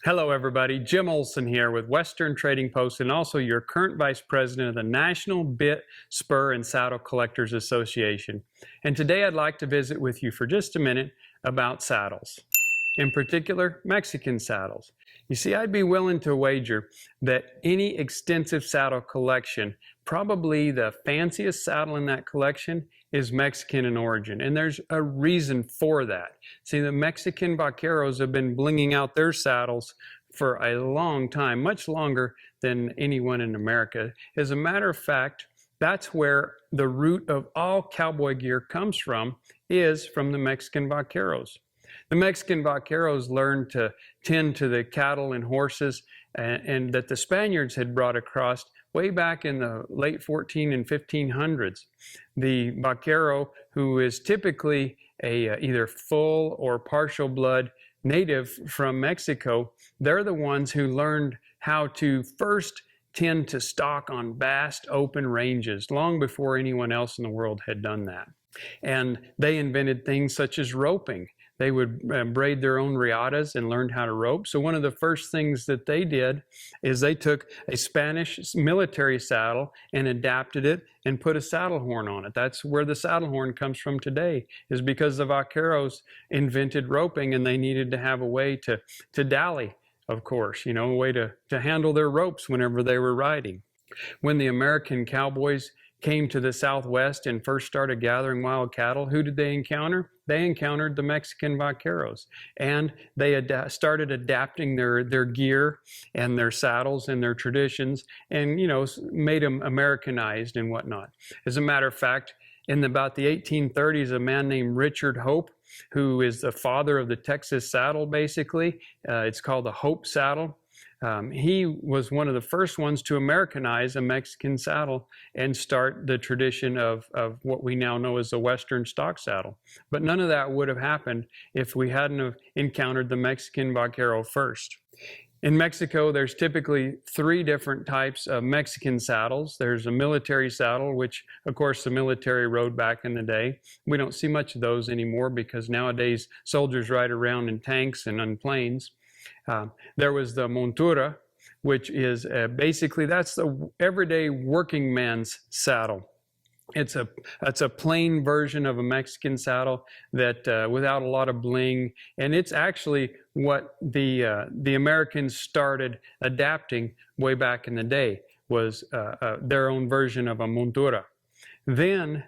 Hello everybody, Jim Olson here with Western Trading Post and also your current Vice President of the National Bit, Spur, and Saddle Collectors Association. And today I'd like to visit with you for just a minute about saddles. In particular, Mexican saddles. You see, I'd be willing to wager that any extensive saddle collection, probably the fanciest saddle in that collection is Mexican in origin, and there's a reason for that. See, the Mexican vaqueros have been blinging out their saddles for a long time, much longer than anyone in America. As a matter of fact, that's where the root of all cowboy gear comes from, is from the Mexican vaqueros. The Mexican vaqueros learned to tend to the cattle and horses and that the Spaniards had brought across way back in the late 14 and 1500s. The vaquero, who is typically either full or partial blood native from Mexico, they're the ones who learned how to first tend to stalk on vast open ranges long before anyone else in the world had done that. And they invented things such as roping. They would braid their own riatas and learned how to rope. So one of the first things that they did is they took a Spanish military saddle and adapted it and put a saddle horn on it. That's where the saddle horn comes from today, is because the vaqueros invented roping and they needed to have a way to dally, of course, a way to handle their ropes whenever they were riding. When the American cowboys came to the Southwest and first started gathering wild cattle, who did they encounter? They encountered the Mexican vaqueros, and they started adapting their gear and their saddles and their traditions, and made them Americanized and whatnot. As a matter of fact, in about the 1830s, a man named Richard Hope, who is the father of the Texas saddle, basically, it's called the Hope saddle. He was one of the first ones to Americanize a Mexican saddle and start the tradition of what we now know as the Western stock saddle. But none of that would have happened if we hadn't have encountered the Mexican vaquero first. In Mexico, there's typically three different types of Mexican saddles. There's a military saddle, which of course the military rode back in the day. We don't see much of those anymore because nowadays soldiers ride around in tanks and on planes. There was the montura, which is basically, that's the everyday working man's saddle. It's a plain version of a Mexican saddle that without a lot of bling, and it's actually what the Americans started adapting way back in the day, was their own version of a montura. Then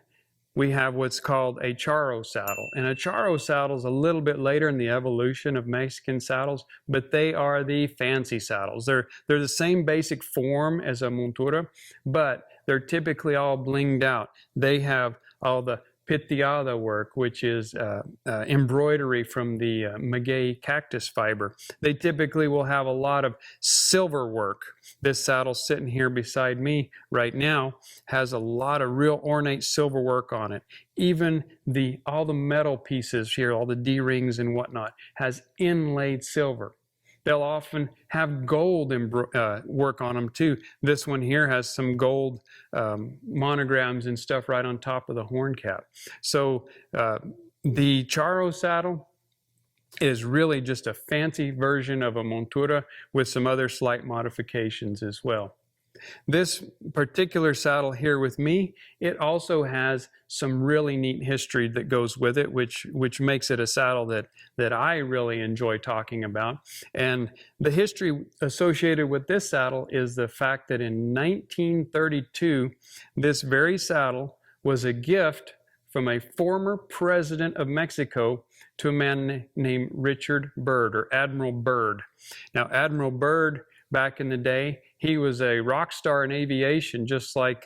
we have what's called a charro saddle. And a charro saddle is a little bit later in the evolution of Mexican saddles, but they are the fancy saddles. They're the same basic form as a montura, but they're typically all blinged out. They have all the piteado work, which is embroidery from the maguey cactus fiber. They typically will have a lot of silver work. This saddle sitting here beside me right now has a lot of real ornate silver work on it. Even all the metal pieces here, all the D-rings and whatnot, has inlaid silver. They'll often have gold work on them too. This one here has some gold monograms and stuff right on top of the horn cap. So the charro saddle is really just a fancy version of a montura with some other slight modifications as well. This particular saddle here with me, it also has some really neat history that goes with it, which makes it a saddle that I really enjoy talking about. And the history associated with this saddle is the fact that in 1932, this very saddle was a gift from a former president of Mexico to a man named Richard Byrd, or Admiral Byrd. Now, Admiral Byrd, back in the day, he was a rock star in aviation, just like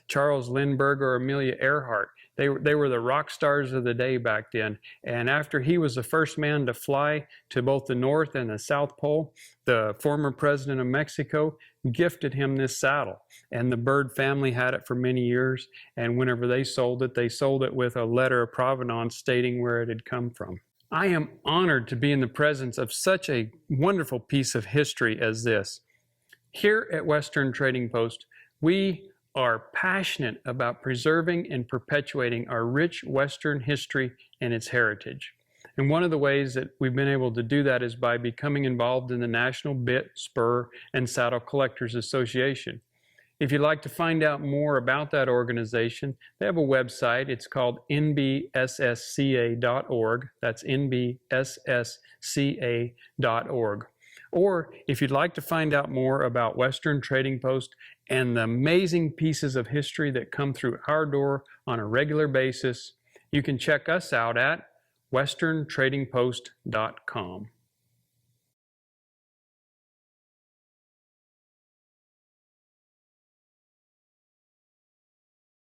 Charles Lindbergh or Amelia Earhart. They were the rock stars of the day back then. And after he was the first man to fly to both the North and the South Pole, the former president of Mexico gifted him this saddle. And the Byrd family had it for many years. And whenever they sold it with a letter of provenance stating where it had come from. I am honored to be in the presence of such a wonderful piece of history as this. Here at Western Trading Post, we are passionate about preserving and perpetuating our rich Western history and its heritage. And one of the ways that we've been able to do that is by becoming involved in the National Bit, Spur, and Saddle Collectors Association. If you'd like to find out more about that organization, they have a website. It's called nbssca.org. That's nbssca.org. Or if you'd like to find out more about Western Trading Post and the amazing pieces of history that come through our door on a regular basis, you can check us out at westerntradingpost.com.